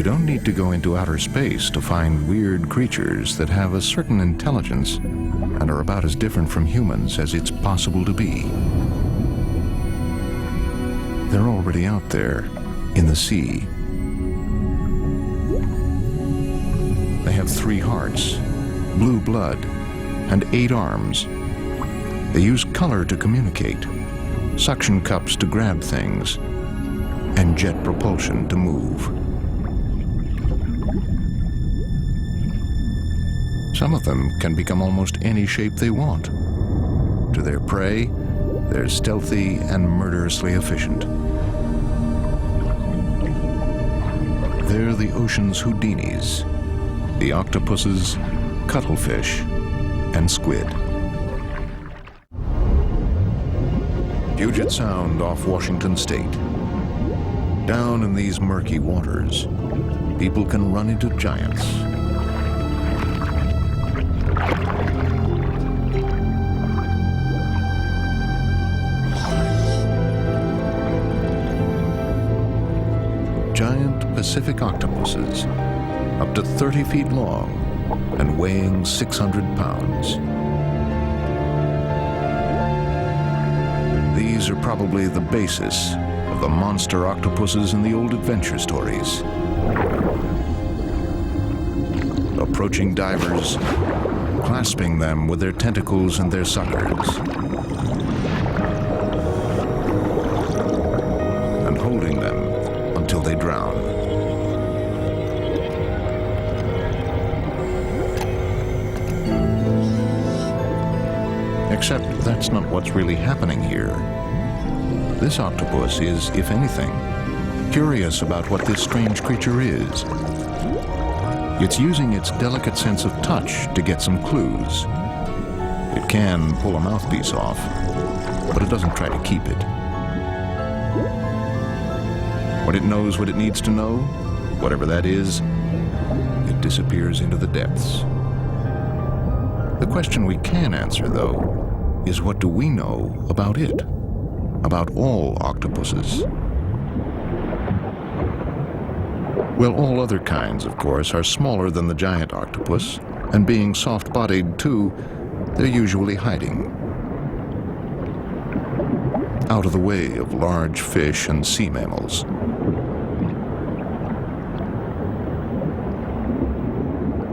don't need to go into outer space to find weird creatures that have a certain intelligence and are about as different from humans as it's possible to be. They're already out there, in the sea. They have 3 hearts, blue blood, and 8 arms. They use color to communicate, suction cups to grab things, and jet propulsion to move. Some of them can become almost any shape they want. To their prey, they're stealthy and murderously efficient. They're the ocean's Houdinis, the octopuses, cuttlefish, and squid. Puget Sound off Washington State. Down in these murky waters, people can run into giants. Giant Pacific octopuses, up to 30 feet long and weighing 600 pounds. These are probably the basis of the monster octopuses in the old adventure stories. Approaching divers, clasping them with their tentacles and their suckers, and holding them until they drown. Except that's not what's really happening here. This octopus is, if anything, curious about what this strange creature is. It's using its delicate sense of touch to get some clues. It can pull a mouthpiece off, but it doesn't try to keep it. When it knows what it needs to know, whatever that is, it disappears into the depths. The question we can answer, though, is what do we know about it? About all octopuses? Well, all other kinds, of course, are smaller than the giant octopus, and being soft-bodied, too, they're usually hiding. Out of the way of large fish and sea mammals.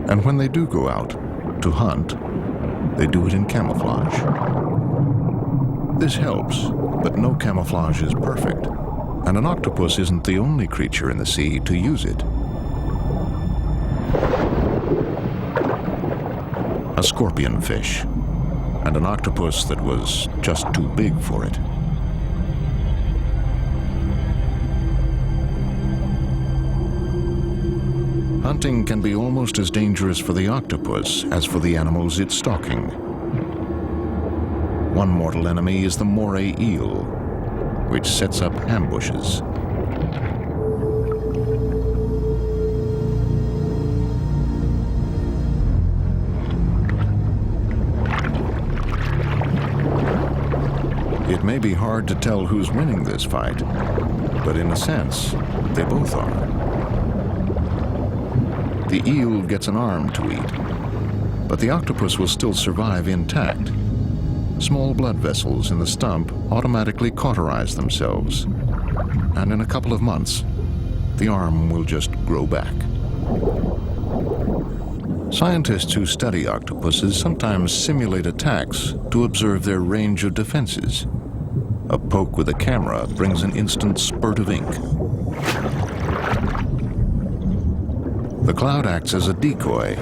And when they do go out to hunt, they do it in camouflage. This helps, but no camouflage is perfect, and an octopus isn't the only creature in the sea to use it. A scorpion fish, and an octopus that was just too big for it. Hunting can be almost as dangerous for the octopus as for the animals it's stalking. One mortal enemy is the moray eel, which sets up ambushes. It may be hard to tell who's winning this fight, but in a sense, they both are. The eel gets an arm to eat, but the octopus will still survive intact. Small blood vessels in the stump automatically cauterize themselves, and in a couple of months, the arm will just grow back. Scientists who study octopuses sometimes simulate attacks to observe their range of defenses. A poke with a camera brings an instant spurt of ink. The cloud acts as a decoy,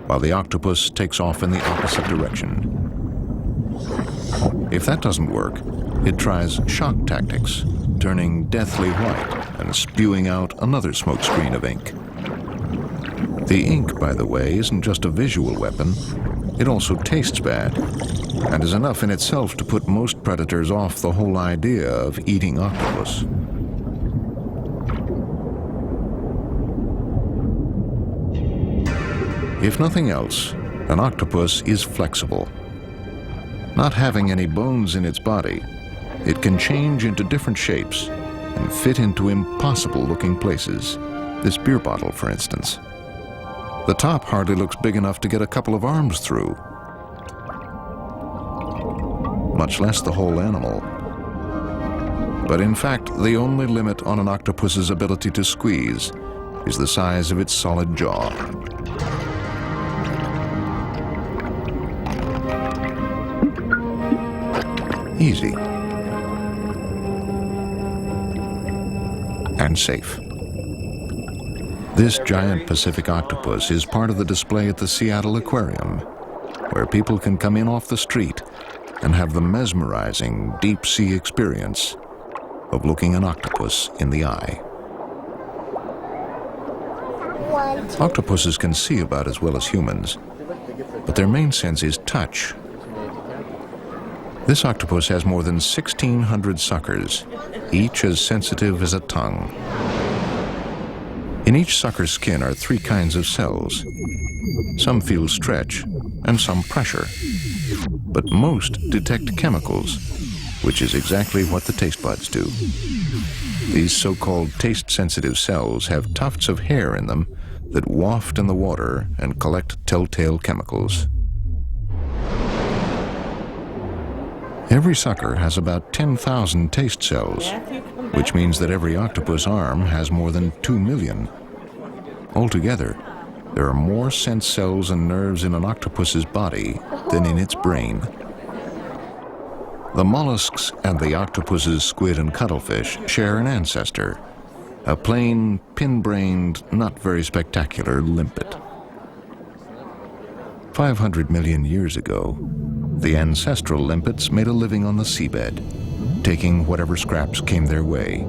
while the octopus takes off in the opposite direction. If that doesn't work, it tries shock tactics, turning deathly white and spewing out another smokescreen of ink. The ink, by the way, isn't just a visual weapon. It also tastes bad, and is enough in itself to put most predators off the whole idea of eating octopus. If nothing else, an octopus is flexible. Not having any bones in its body, it can change into different shapes and fit into impossible-looking places. This beer bottle, for instance. The top hardly looks big enough to get a couple of arms through, much less the whole animal. But in fact, the only limit on an octopus's ability to squeeze is the size of its solid jaw. Easy. And safe. This giant Pacific octopus is part of the display at the Seattle Aquarium, where people can come in off the street and have the mesmerizing deep-sea experience of looking an octopus in the eye. Octopuses can see about as well as humans, but their main sense is touch. This octopus has more than 1,600 suckers, each as sensitive as a tongue. In each sucker's skin are 3 kinds of cells. Some feel stretch and some pressure, but most detect chemicals, which is exactly what the taste buds do. These so-called taste-sensitive cells have tufts of hair in them that waft in the water and collect telltale chemicals. Every sucker has about 10,000 taste cells, which means that every octopus arm has more than 2 million. Altogether, there are more sense cells and nerves in an octopus's body than in its brain. The mollusks and the octopuses, squid, and cuttlefish share an ancestor, a plain, pin-brained, not very spectacular limpet. 500 million years ago, the ancestral limpets made a living on the seabed, taking whatever scraps came their way.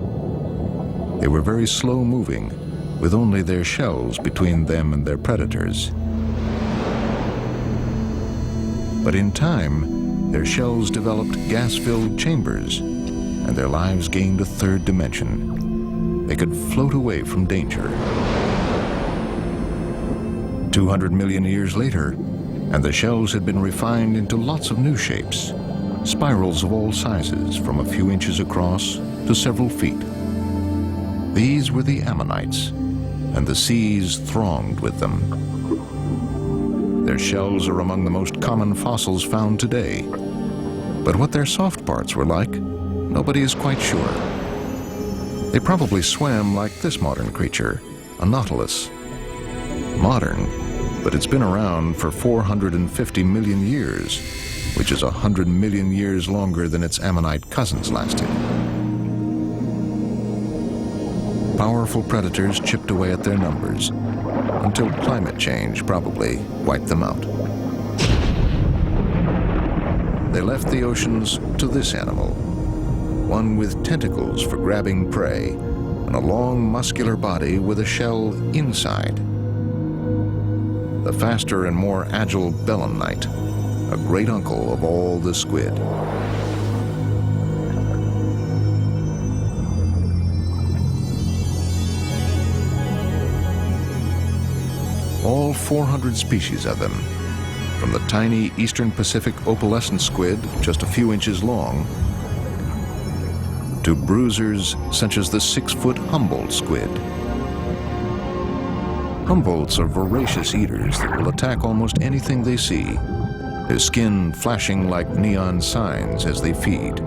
They were very slow-moving, with only their shells between them and their predators. But in time, their shells developed gas-filled chambers, and their lives gained a third dimension. They could float away from danger. 200 million years later, and the shells had been refined into lots of new shapes, spirals of all sizes from a few inches across to several feet. These were the ammonites, and the seas thronged with them. Their shells are among the most common fossils found today, but what their soft parts were like, nobody is quite sure. They probably swam like this modern creature, a nautilus. Modern, but it's been around for 450 million years, which is 100 million years longer than its ammonite cousins lasted. Powerful predators chipped away at their numbers, until climate change probably wiped them out. They left the oceans to this animal, one with tentacles for grabbing prey, and a long muscular body with a shell inside. The faster and more agile belemnite, a great uncle of all the squid. All 400 species of them, from the tiny eastern Pacific opalescent squid, just a few inches long, to bruisers such as the 6-foot Humboldt squid. Humboldts are voracious eaters that will attack almost anything they see, their skin flashing like neon signs as they feed.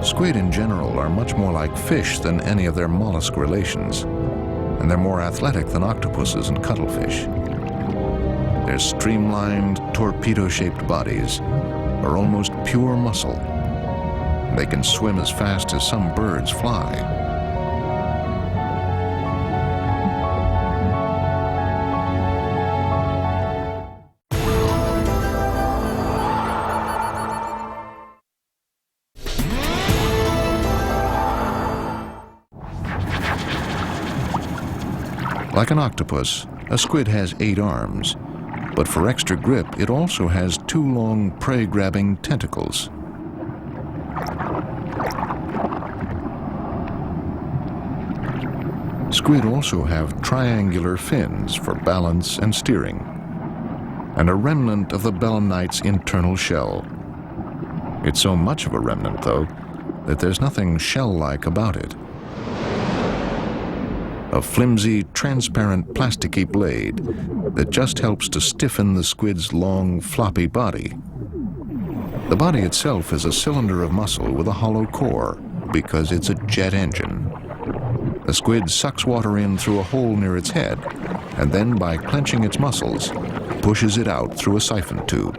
Squid in general are much more like fish than any of their mollusk relations, and they're more athletic than octopuses and cuttlefish. Their streamlined, torpedo-shaped bodies are almost pure muscle. They can swim as fast as some birds fly. Like an octopus, a squid has 8 arms, but for extra grip, it also has 2 long prey-grabbing tentacles. Squid also have triangular fins for balance and steering, and a remnant of the belemnite's internal shell. It's so much of a remnant, though, that there's nothing shell-like about it. A flimsy, transparent, plasticky blade that just helps to stiffen the squid's long, floppy body. The body itself is a cylinder of muscle with a hollow core because it's a jet engine. The squid sucks water in through a hole near its head, and then, by clenching its muscles, pushes it out through a siphon tube.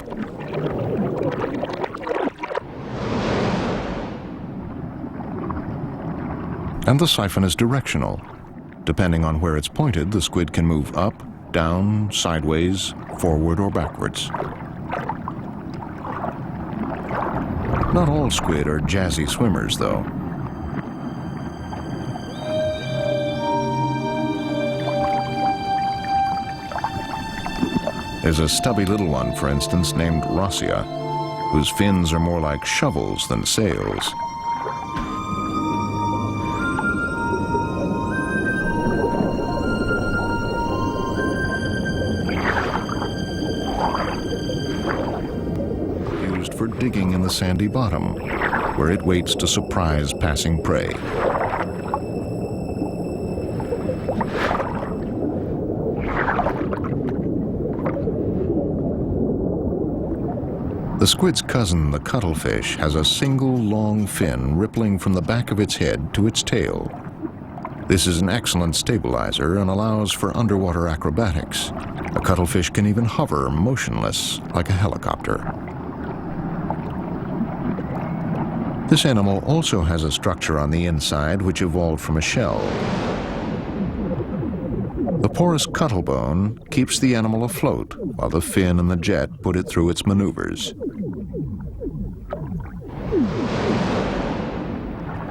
And the siphon is directional. Depending on where it's pointed, the squid can move up, down, sideways, forward, or backwards. Not all squid are jazzy swimmers, though. There's a stubby little one, for instance, named Rossia, whose fins are more like shovels than sails. Used for digging in the sandy bottom, where it waits to surprise passing prey. The squid's cousin, the cuttlefish, has a single long fin rippling from the back of its head to its tail. This is an excellent stabilizer and allows for underwater acrobatics. A cuttlefish can even hover motionless like a helicopter. This animal also has a structure on the inside which evolved from a shell. The porous cuttlebone keeps the animal afloat, while the fin and the jet put it through its maneuvers.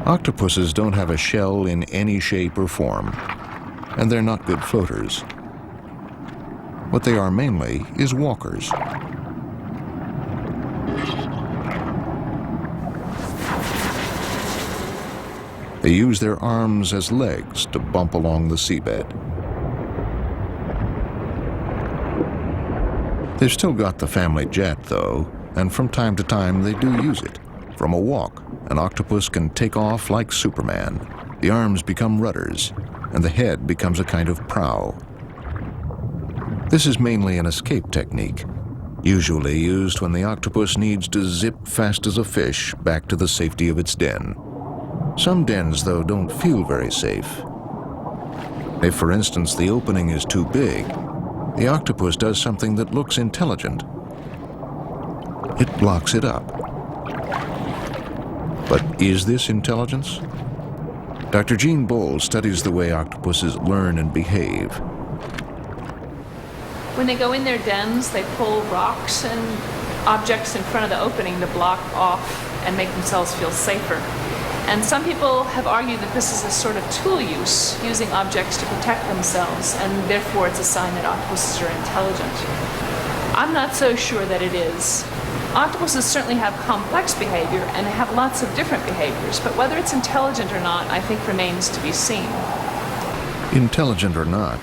Octopuses don't have a shell in any shape or form, and they're not good floaters. What they are mainly is walkers. They use their arms as legs to bump along the seabed. They've still got the family jet, though, and from time to time they do use it. From a walk, an octopus can take off like Superman. The arms become rudders, and the head becomes a kind of prow. This is mainly an escape technique, usually used when the octopus needs to zip fast as a fish back to the safety of its den. Some dens, though, don't feel very safe. If, for instance, the opening is too big, the octopus does something that looks intelligent. It blocks it up. But is this intelligence? Dr. Jean Bowles studies the way octopuses learn and behave. When they go in their dens, they pull rocks and objects in front of the opening to block off and make themselves feel safer. And some people have argued that this is a sort of tool use, using objects to protect themselves, and therefore it's a sign that octopuses are intelligent. I'm not so sure that it is. Octopuses certainly have complex behavior and have lots of different behaviors, but whether it's intelligent or not, I think remains to be seen. Intelligent or not,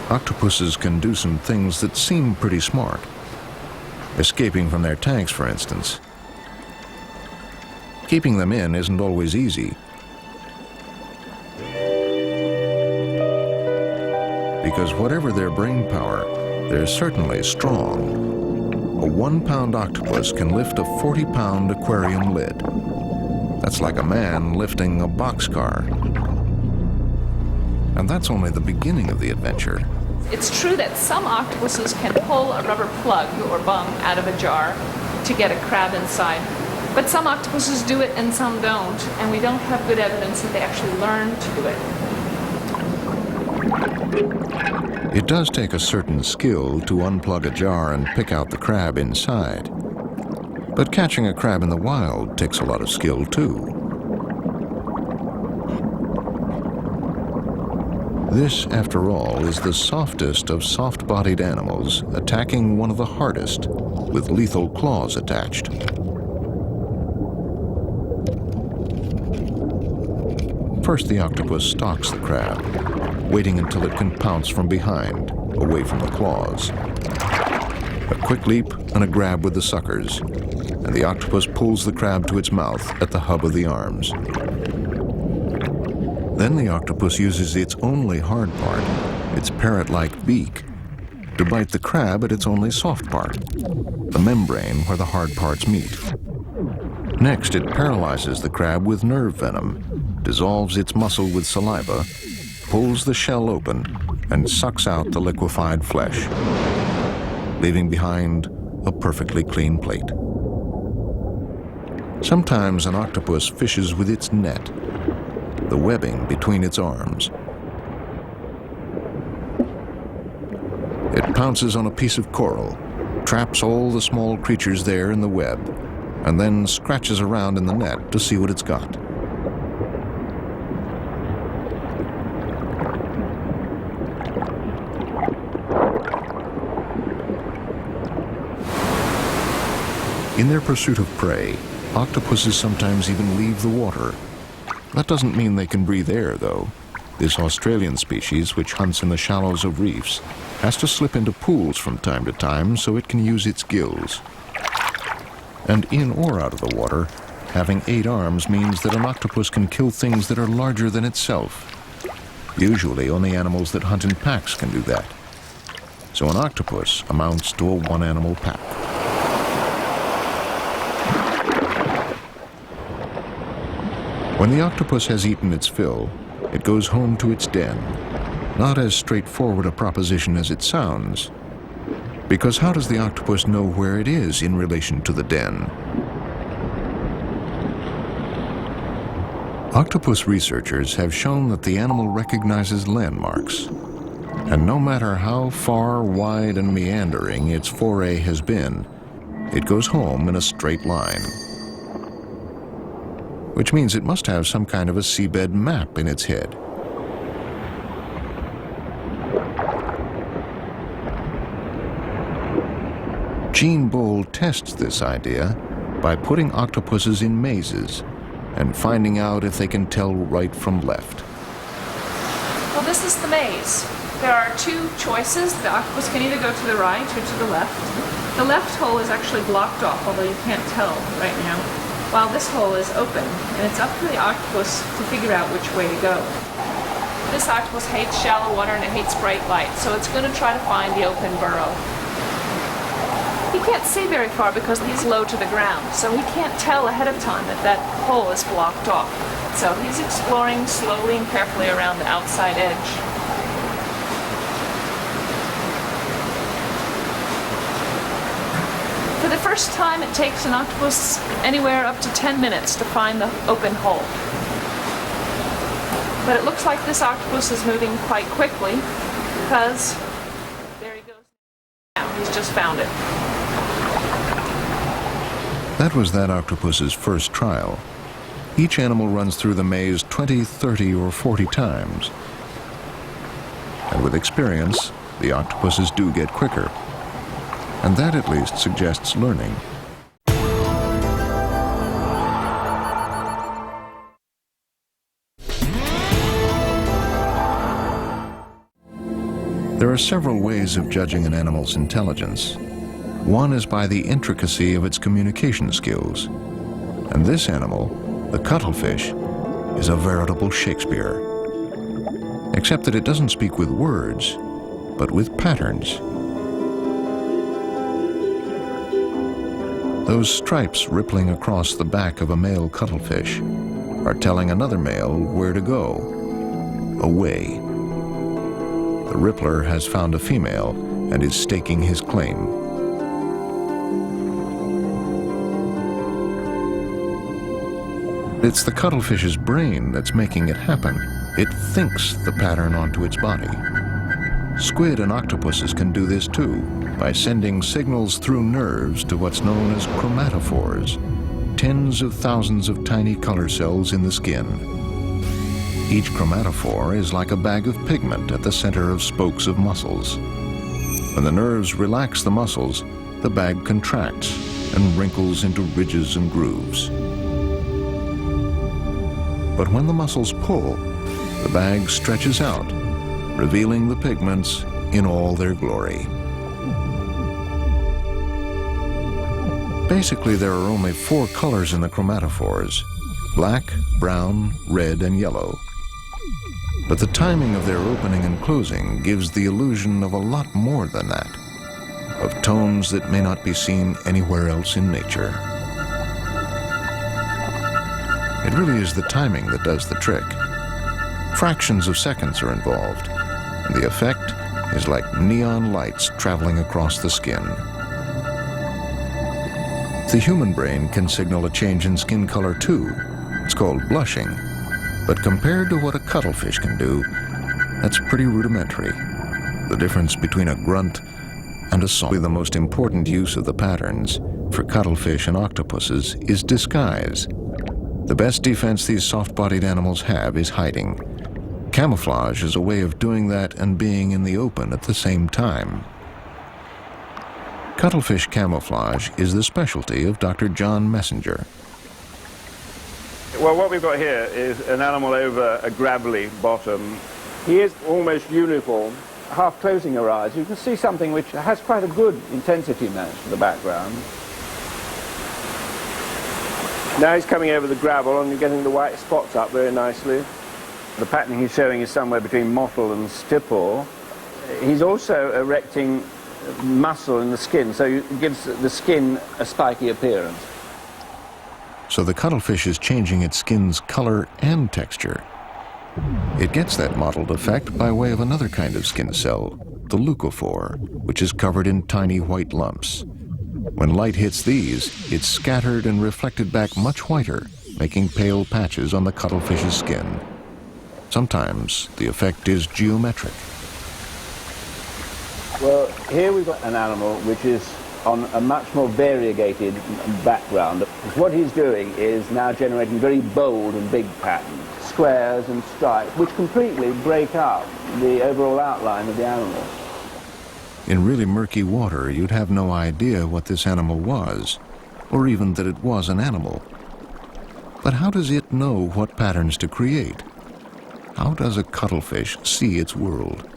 octopuses can do some things that seem pretty smart. Escaping from their tanks, for instance. Keeping them in isn't always easy. Because whatever their brain power, they're certainly strong. A 1-pound octopus can lift a 40-pound aquarium lid. That's like a man lifting a boxcar. And that's only the beginning of the adventure. It's true that some octopuses can pull a rubber plug or bung out of a jar to get a crab inside. But some octopuses do it and some don't, and we don't have good evidence that they actually learn to do it. It does take a certain skill to unplug a jar and pick out the crab inside. But catching a crab in the wild takes a lot of skill, too. This, after all, is the softest of soft-bodied animals attacking one of the hardest, with lethal claws attached. First, the octopus stalks the crab, waiting until it can pounce from behind, away from the claws. A quick leap and a grab with the suckers, and the octopus pulls the crab to its mouth at the hub of the arms. Then the octopus uses its only hard part, its parrot-like beak, to bite the crab at its only soft part, the membrane where the hard parts meet. Next, it paralyzes the crab with nerve venom, dissolves its muscle with saliva, pulls the shell open, and sucks out the liquefied flesh, leaving behind a perfectly clean plate. Sometimes an octopus fishes with its net, the webbing between its arms. It pounces on a piece of coral, traps all the small creatures there in the web, and then scratches around in the net to see what it's got. In their pursuit of prey, octopuses sometimes even leave the water. That doesn't mean they can breathe air, though. This Australian species, which hunts in the shallows of reefs, has to slip into pools from time to time so it can use its gills. And in or out of the water, having 8 arms means that an octopus can kill things that are larger than itself. Usually, only animals that hunt in packs can do that. So an octopus amounts to a one-animal pack. When the octopus has eaten its fill, it goes home to its den. Not as straightforward a proposition as it sounds. Because how does the octopus know where it is in relation to the den? Octopus researchers have shown that the animal recognizes landmarks. And no matter how far, wide, and meandering its foray has been, it goes home in a straight line. Which means it must have some kind of a seabed map in its head. Gene Boll tests this idea by putting octopuses in mazes and finding out if they can tell right from left. Well, this is the maze. There are 2 choices. The octopus can either go to the right or to the left. The left hole is actually blocked off, although you can't tell right now, while this hole is open, and it's up to the octopus to figure out which way to go. This octopus hates shallow water and it hates bright light, so it's going to try to find the open burrow. He can't see very far because he's low to the ground, so he can't tell ahead of time that that hole is blocked off. So he's exploring slowly and carefully around the outside edge. For the first time, it takes an octopus anywhere up to 10 minutes to find the open hole. But it looks like this octopus is moving quite quickly because there he goes. Now he's just found it. That was that octopus's first trial. Each animal runs through the maze 20, 30, or 40 times. And with experience, the octopuses do get quicker. And that at least suggests learning. There are several ways of judging an animal's intelligence. One is by the intricacy of its communication skills. And this animal, the cuttlefish, is a veritable Shakespeare. Except that it doesn't speak with words, but with patterns. Those stripes rippling across the back of a male cuttlefish are telling another male where to go, away. The rippler has found a female and is staking his claim. It's the cuttlefish's brain that's making it happen. It thinks the pattern onto its body. Squid and octopuses can do this too, by sending signals through nerves to what's known as chromatophores, tens of thousands of tiny color cells in the skin. Each chromatophore is like a bag of pigment at the center of spokes of muscles. When the nerves relax the muscles, the bag contracts and wrinkles into ridges and grooves. But when the muscles pull, the bag stretches out, revealing the pigments in all their glory. Basically, there are only 4 colors in the chromatophores: black, brown, red, and yellow. But the timing of their opening and closing gives the illusion of a lot more than that, of tones that may not be seen anywhere else in nature. It really is the timing that does the trick. Fractions of seconds are involved, and the effect is like neon lights traveling across the skin. The human brain can signal a change in skin color too. It's called blushing. But compared to what a cuttlefish can do, that's pretty rudimentary. The difference between a grunt and a song. The most important use of the patterns for cuttlefish and octopuses is disguise. The best defense these soft-bodied animals have is hiding. Camouflage is a way of doing that and being in the open at the same time. Cuttlefish camouflage is the specialty of Dr. John Messenger. Well, what we've got here is an animal over a gravelly bottom. He is almost uniform. Half closing your eyes, you can see something which has quite a good intensity match to the background. Now he's coming over the gravel and you're getting the white spots up very nicely. The pattern he's showing is somewhere between mottle and stipple. He's also erecting muscle in the skin, so it gives the skin a spiky appearance. So the cuttlefish is changing its skin's color and texture. It gets that mottled effect by way of another kind of skin cell, the leucophore, which is covered in tiny white lumps. When light hits these, it's scattered and reflected back much whiter, making pale patches on the cuttlefish's skin. Sometimes the effect is geometric. Well, here we've got an animal which is on a much more variegated background. What he's doing is now generating very bold and big patterns, squares and stripes, which completely break up the overall outline of the animal. In really murky water, you'd have no idea what this animal was, or even that it was an animal. But how does it know what patterns to create? How does a cuttlefish see its world?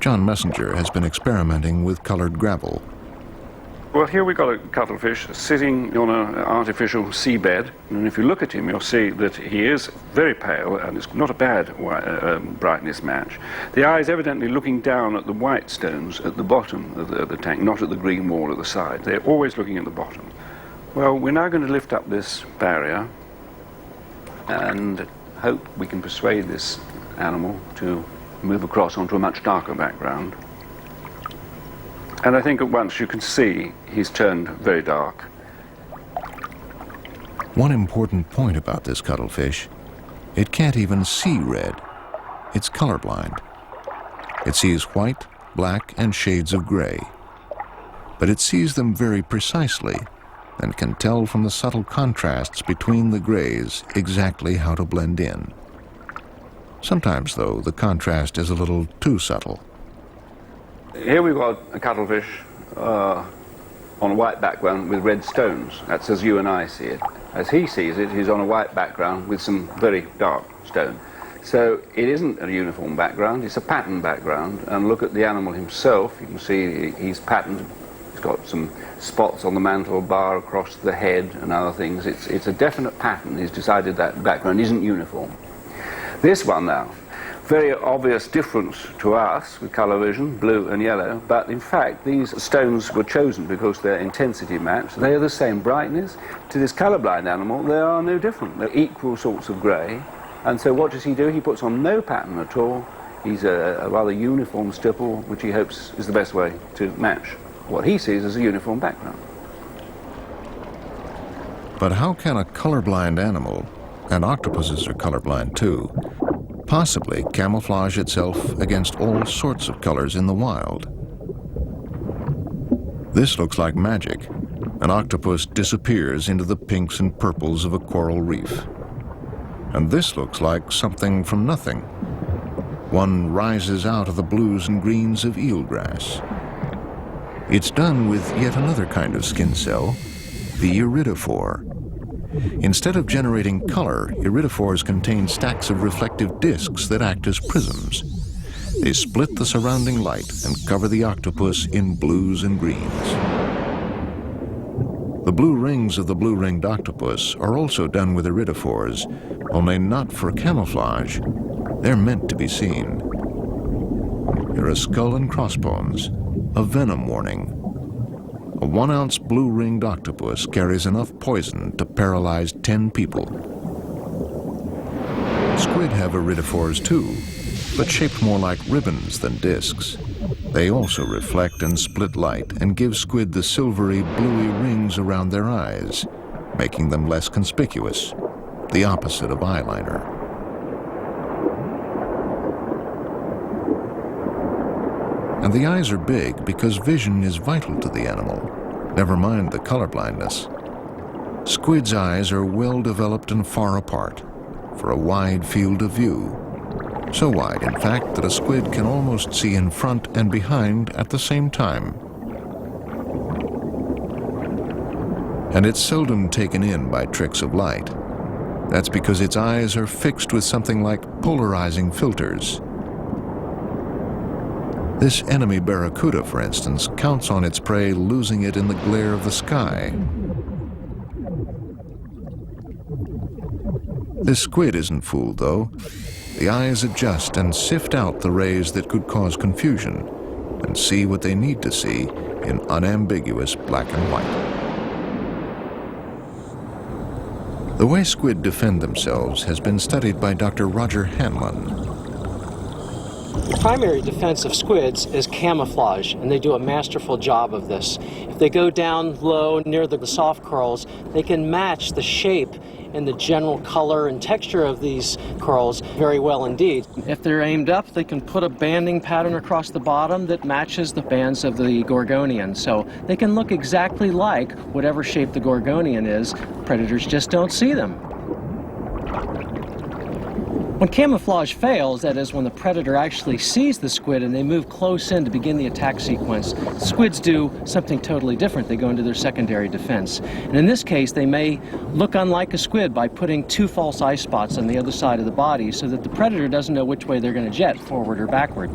John Messenger has been experimenting with colored gravel. Well, here we've got a cuttlefish sitting on an artificial seabed, and if you look at him, you'll see that he is very pale, and it's not a bad brightness match. The eye is evidently looking down at the white stones at the bottom of the tank, not at the green wall at the side. They're always looking at the bottom. Well, we're now going to lift up this barrier and hope we can persuade this animal to move across onto a much darker background. And I think at once you can see he's turned very dark. One important point about this cuttlefish, it can't even see red. It's colorblind. It sees white, black, and shades of gray. But it sees them very precisely and can tell from the subtle contrasts between the grays exactly how to blend in. Sometimes, though, the contrast is a little too subtle. Here we've got a cuttlefish on a white background with red stones. That's as you and I see it. As he sees it, he's on a white background with some very dark stone. So it isn't a uniform background, it's a pattern background. And look at the animal himself, you can see he's patterned. He's got some spots on the mantle bar across the head and other things. It's a definite pattern. He's decided that background isn't uniform. This one now, very obvious difference to us with colour vision, blue and yellow, but in fact these stones were chosen because they're intensity matched. They are the same brightness. To this colourblind animal, they are no different. They're equal sorts of grey. And so what does he do? He puts on no pattern at all. He's a rather uniform stipple, which he hopes is the best way to match what he sees as a uniform background. But how can a colorblind animal, and octopuses are colorblind too, possibly camouflage itself against all sorts of colors in the wild? This looks like magic. An octopus disappears into the pinks and purples of a coral reef. And this looks like something from nothing. One rises out of the blues and greens of eelgrass. It's done with yet another kind of skin cell, the iridophore. Instead of generating color, iridophores contain stacks of reflective discs that act as prisms. They split the surrounding light and cover the octopus in blues and greens. The blue rings of the blue-ringed octopus are also done with iridophores, only not for camouflage. They're meant to be seen. Here are skull and crossbones, a venom warning. A 1-ounce blue-ringed octopus carries enough poison to paralyze 10 people. Squid have iridophores too, but shaped more like ribbons than discs. They also reflect and split light and give squid the silvery, bluey rings around their eyes, making them less conspicuous, the opposite of eyeliner. And the eyes are big because vision is vital to the animal, never mind the color blindness. Squid's eyes are well developed and far apart for a wide field of view. So wide, in fact, that a squid can almost see in front and behind at the same time. And it's seldom taken in by tricks of light. That's because its eyes are fixed with something like polarizing filters. This enemy barracuda, for instance, counts on its prey losing it in the glare of the sky. This squid isn't fooled, though. The eyes adjust and sift out the rays that could cause confusion and see what they need to see in unambiguous black and white. The way squid defend themselves has been studied by Dr. Roger Hanlon. The primary defense of squids is camouflage, and they do a masterful job of this. If they go down low near the soft corals, they can match the shape and the general color and texture of these corals very well indeed. If they're aimed up, they can put a banding pattern across the bottom that matches the bands of the gorgonian. So they can look exactly like whatever shape the gorgonian is. Predators just don't see them. When camouflage fails, that is when the predator actually sees the squid and they move close in to begin the attack sequence, squids do something totally different. They go into their secondary defense. And in this case, they may look unlike a squid by putting 2 false eye spots on the other side of the body so that the predator doesn't know which way they're going to jet, forward or backward.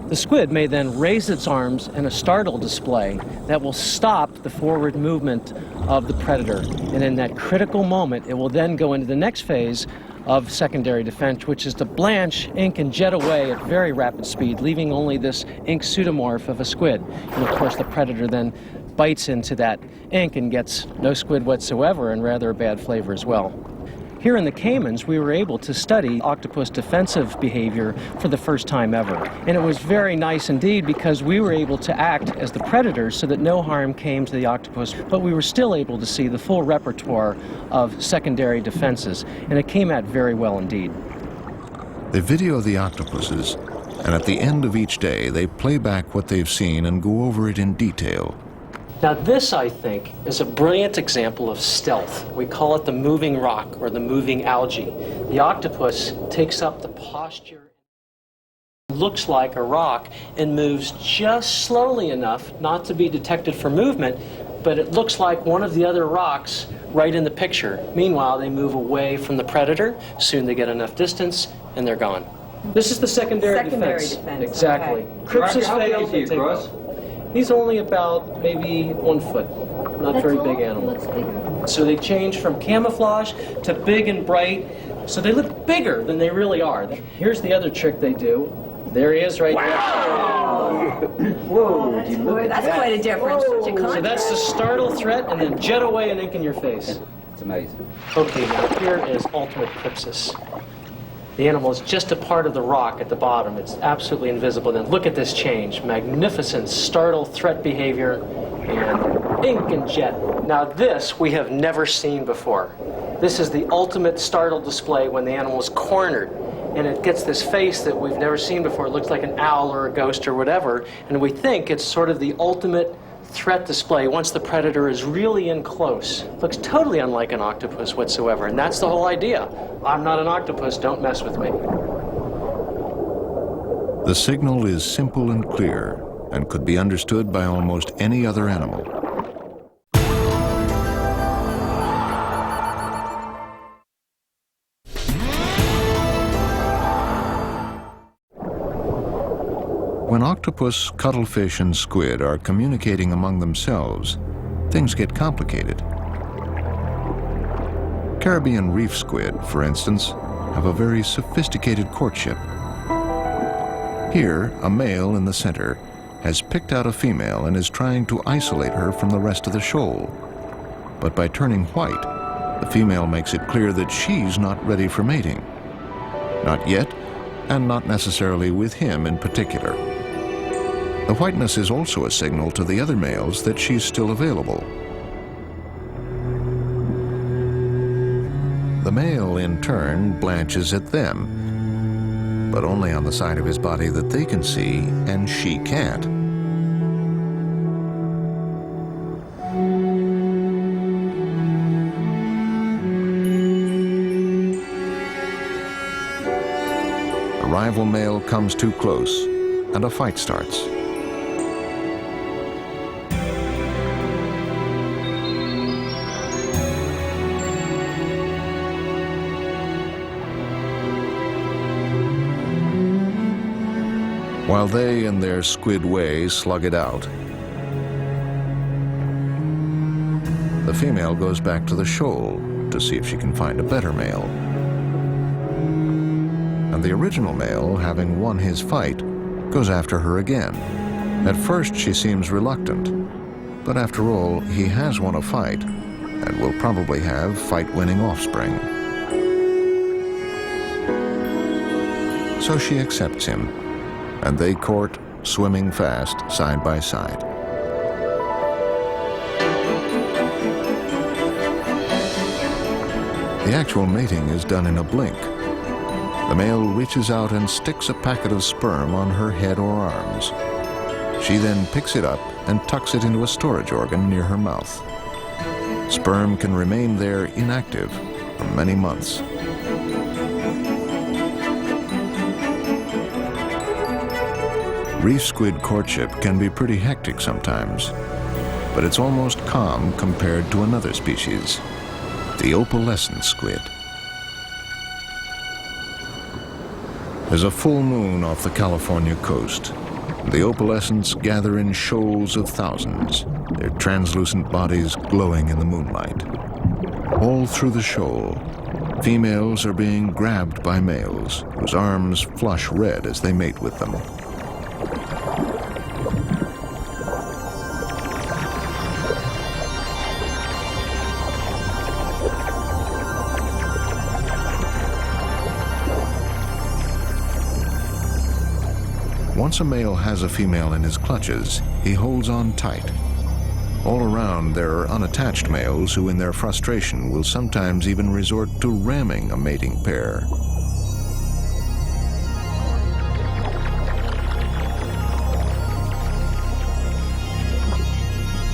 The squid may then raise its arms in a startle display that will stop the forward movement of the predator. And in that critical moment, it will then go into the next phase of secondary defense, which is to blanch, ink, and jet away at very rapid speed, leaving only this ink pseudomorph of a squid. And of course the predator then bites into that ink and gets no squid whatsoever and rather a bad flavor as well. Here in the Caymans, we were able to study octopus defensive behavior for the first time ever. And it was very nice indeed because we were able to act as the predators so that no harm came to the octopus, but we were still able to see the full repertoire of secondary defenses, and it came out very well indeed. They video the octopuses, and at the end of each day, they play back what they've seen and go over it in detail. Now this, I think, is a brilliant example of stealth. We call it the moving rock or the moving algae. The octopus takes up the posture, looks like a rock, and moves just slowly enough not to be detected for movement, but it looks like one of the other rocks right in the picture. Meanwhile, they move away from the predator. Soon they get enough distance, and they're gone. This is the secondary defense. Exactly. Okay. Crypsis How big fails, is they he, take Cross? off. He's only about maybe 1 foot. Not very big animal. Looks bigger. So they change from camouflage to big and bright. So they look bigger than they really are. Here's the other trick they do. There he is right there. Whoa, That's quite a difference. Such a So contrast. that's the startle threat and then jet away and ink in your face. It's amazing. Okay, now here is ultimate crypsis. The animal is just a part of the rock at the bottom. It's absolutely invisible. Then look at this change. Magnificent startle threat behavior and ink and jet. Now this we have never seen before. This is the ultimate startle display when the animal is cornered. And it gets this face that we've never seen before. It looks like an owl or a ghost or whatever. And we think it's sort of the ultimate threat display once the predator is really in close. Looks totally unlike an octopus whatsoever, and that's the whole idea. I'm not an octopus, don't mess with me. The signal is simple and clear and could be understood by almost any other animal. When octopus, cuttlefish, and squid are communicating among themselves, things get complicated. Caribbean reef squid, for instance, have a very sophisticated courtship. Here, a male in the center has picked out a female and is trying to isolate her from the rest of the shoal. But by turning white, the female makes it clear that she's not ready for mating. Not yet, and not necessarily with him in particular. The whiteness is also a signal to the other males that she's still available. The male, in turn, blanches at them, but only on the side of his body that they can see and she can't. The rival male comes too close, and a fight starts. While they, in their squid way, slug it out, the female goes back to the shoal to see if she can find a better male. And the original male, having won his fight, goes after her again. At first she seems reluctant, but after all, he has won a fight and will probably have fight-winning offspring. So she accepts him, and they court, swimming fast, side by side. The actual mating is done in a blink. The male reaches out and sticks a packet of sperm on her head or arms. She then picks it up and tucks it into a storage organ near her mouth. Sperm can remain there inactive for many months. Reef squid courtship can be pretty hectic sometimes, but it's almost calm compared to another species, the opalescent squid. There's a full moon off the California coast. The opalescents gather in shoals of thousands, their translucent bodies glowing in the moonlight. All through the shoal, females are being grabbed by males, whose arms flush red as they mate with them. Once a male has a female in his clutches, he holds on tight. All around, there are unattached males who, in their frustration, will sometimes even resort to ramming a mating pair.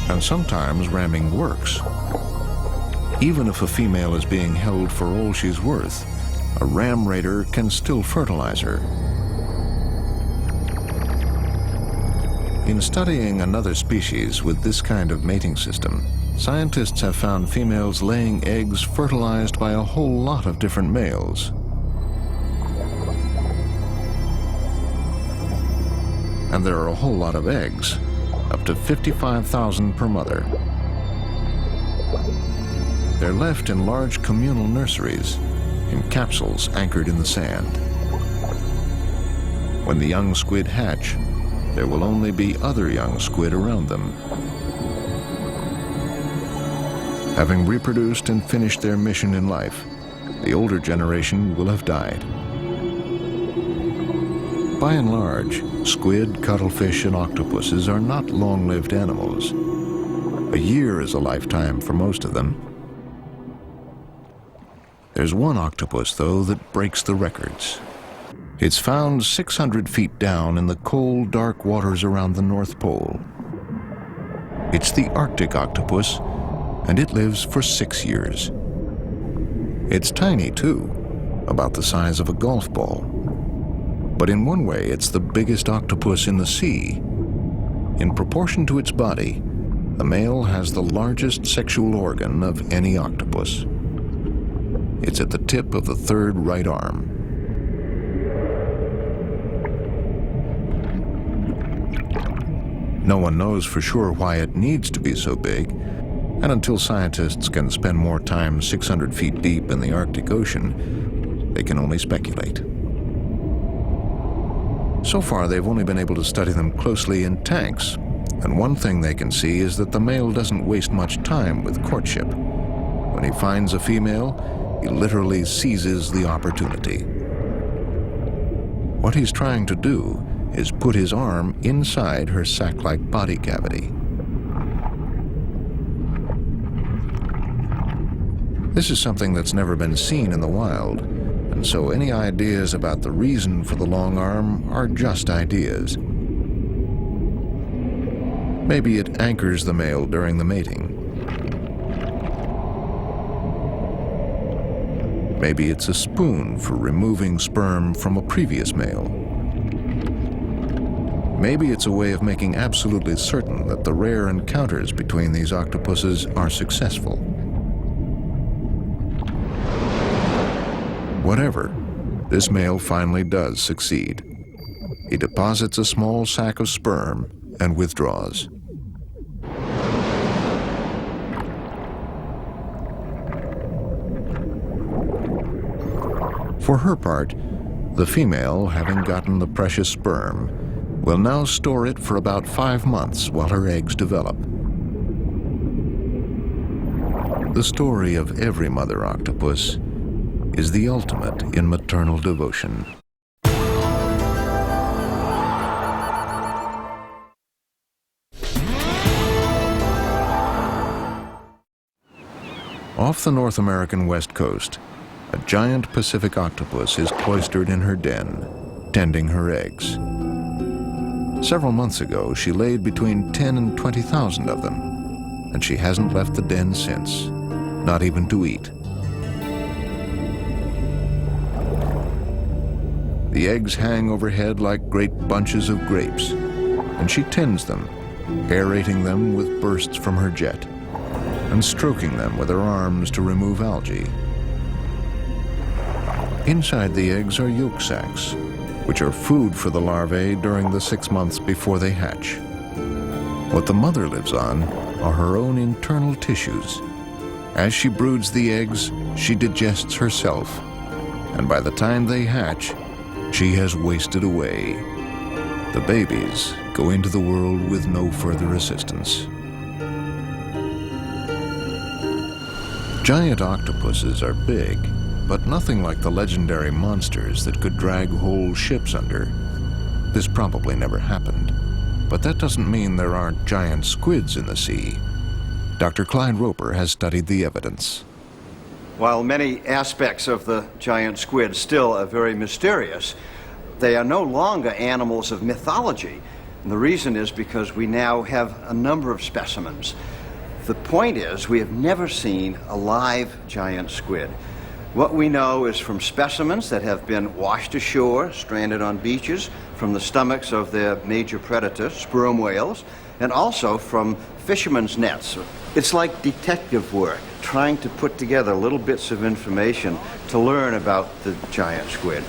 And sometimes ramming works. Even if a female is being held for all she's worth, a ram raider can still fertilize her. In studying another species with this kind of mating system, scientists have found females laying eggs fertilized by a whole lot of different males. And there are a whole lot of eggs, up to 55,000 per mother. They're left in large communal nurseries, in capsules anchored in the sand. When the young squid hatch, there will only be other young squid around them. Having reproduced and finished their mission in life, the older generation will have died. By and large, squid, cuttlefish, and octopuses are not long-lived animals. A year is a lifetime for most of them. There's one octopus, though, that breaks the records. It's found 600 feet down in the cold, dark waters around the North Pole. It's the Arctic octopus, and it lives for 6 years. It's tiny, too, about the size of a golf ball. But in one way, it's the biggest octopus in the sea. In proportion to its body, the male has the largest sexual organ of any octopus. It's at the tip of the third right arm. No one knows for sure why it needs to be so big, And until scientists can spend more time 600 feet deep in the Arctic Ocean, they can only speculate. So far, they've only been able to study them closely in tanks, and one thing they can see is that the male doesn't waste much time with courtship. When he finds a female, he literally seizes the opportunity. What he's trying to do is put his arm inside her sac-like body cavity. This is something that's never been seen in the wild, and so any ideas about the reason for the long arm are just ideas. Maybe it anchors the male during the mating. Maybe it's a spoon for removing sperm from a previous male. Maybe it's a way of making absolutely certain that the rare encounters between these octopuses are successful. Whatever, this male finally does succeed. He deposits a small sac of sperm and withdraws. For her part, the female, having gotten the precious sperm, will now store it for about 5 months while her eggs develop. The story of every mother octopus is the ultimate in maternal devotion. Off the North American west coast, a giant Pacific octopus is cloistered in her den, tending her eggs. Several months ago, she laid between 10 and 20,000 of them, and she hasn't left the den since, not even to eat. The eggs hang overhead like great bunches of grapes, and she tends them, aerating them with bursts from her jet, and stroking them with her arms to remove algae. Inside the eggs are yolk sacs, which are food for the larvae during the 6 months before they hatch. What the mother lives on are her own internal tissues. As she broods the eggs, she digests herself, and by the time they hatch, she has wasted away. The babies go into the world with no further assistance. Giant octopuses are big, but nothing like the legendary monsters that could drag whole ships under. This probably never happened, but that doesn't mean there aren't giant squids in the sea. Dr. Clyde Roper has studied the evidence. While many aspects of the giant squid still are very mysterious, they are no longer animals of mythology. And the reason is because we now have a number of specimens. The point is, we have never seen a live giant squid. What we know is from specimens that have been washed ashore, stranded on beaches, from the stomachs of their major predator, sperm whales, and also from fishermen's nets. It's like detective work, trying to put together little bits of information to learn about the giant squid.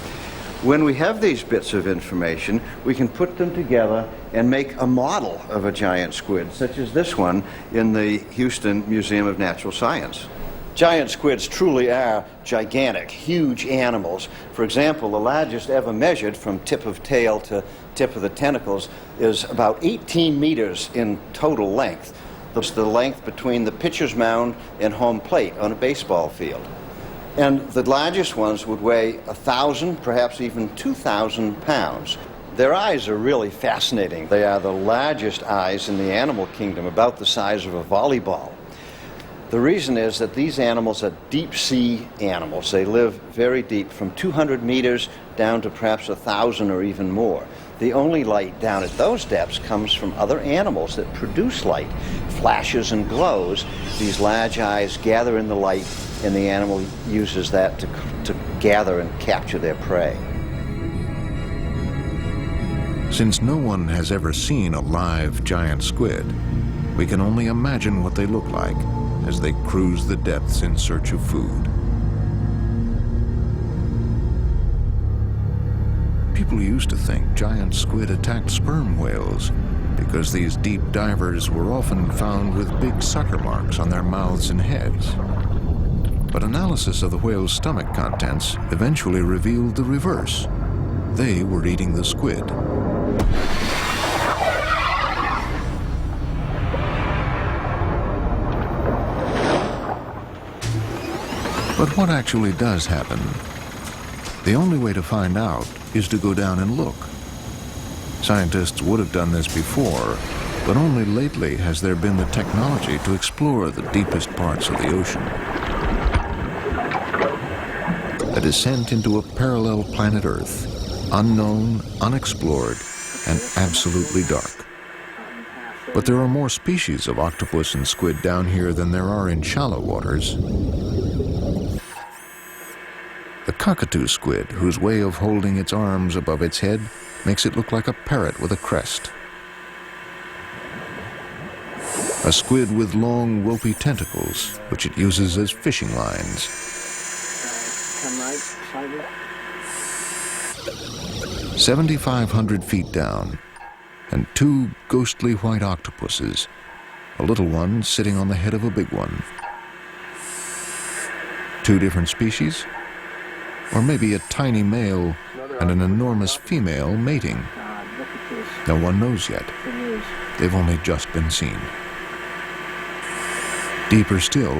When we have these bits of information, we can put them together and make a model of a giant squid, such as this one in the Houston Museum of Natural Science. Giant squids truly are gigantic, huge animals. For example, the largest ever measured from tip of tail to tip of the tentacles is about 18 meters in total length. That's the length between the pitcher's mound and home plate on a baseball field. And the largest ones would weigh 1,000, perhaps even 2,000 pounds. Their eyes are really fascinating. They are the largest eyes in the animal kingdom, about the size of a volleyball. The reason is that these animals are deep sea animals. They live very deep, from 200 meters down to perhaps 1,000 or even more. The only light down at those depths comes from other animals that produce light, flashes and glows. These large eyes gather in the light, and the animal uses that to gather and capture their prey. Since no one has ever seen a live giant squid, we can only imagine what they look like as they cruise the depths in search of food. People used to think giant squid attacked sperm whales, because these deep divers were often found with big sucker marks on their mouths and heads. But analysis of the whale's stomach contents eventually revealed the reverse. They were eating the squid. But what actually does happen? The only way to find out is to go down and look. Scientists would have done this before, but only lately has there been the technology to explore the deepest parts of the ocean. A descent into a parallel planet Earth, unknown, unexplored, and absolutely dark. But there are more species of octopus and squid down here than there are in shallow waters. The cockatoo squid, whose way of holding its arms above its head makes it look like a parrot with a crest. A squid with long, ropey tentacles, which it uses as fishing lines. 7,500 feet down, and two ghostly white octopuses, a little one sitting on the head of a big one. Two different species? Or maybe a tiny male and an enormous female mating. No one knows yet. They've only just been seen. Deeper still,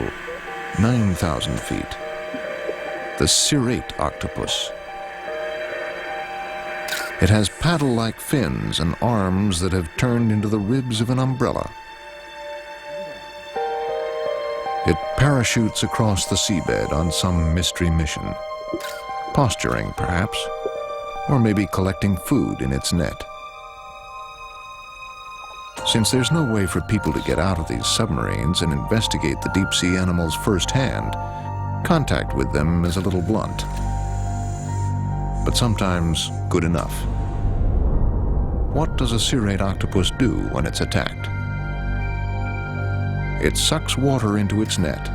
9,000 feet, the cirrate octopus. It has paddle-like fins and arms that have turned into the ribs of an umbrella. It parachutes across the seabed on some mystery mission. Posturing, perhaps, or maybe collecting food in its net. Since there's no way for people to get out of these submarines and investigate the deep-sea animals firsthand, contact with them is a little blunt, but sometimes good enough. What does a cirrate octopus do when it's attacked? It sucks water into its net,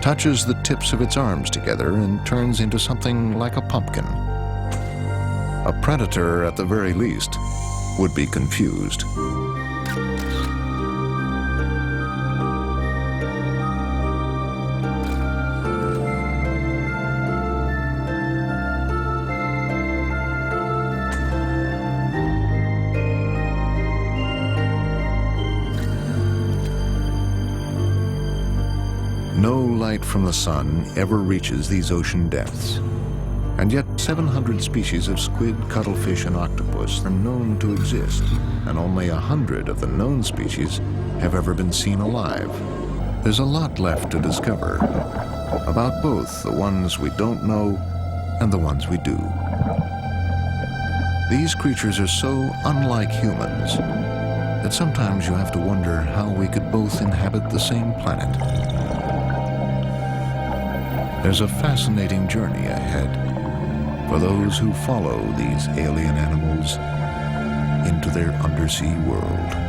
touches the tips of its arms together, and turns into something like a pumpkin. A predator, at the very least, would be confused. No light from the sun ever reaches these ocean depths. And yet 700 species of squid, cuttlefish, and octopus are known to exist, and only 100 of the known species have ever been seen alive. There's a lot left to discover about both the ones we don't know and the ones we do. These creatures are so unlike humans that sometimes you have to wonder how we could both inhabit the same planet. There's a fascinating journey ahead for those who follow these alien animals into their undersea world.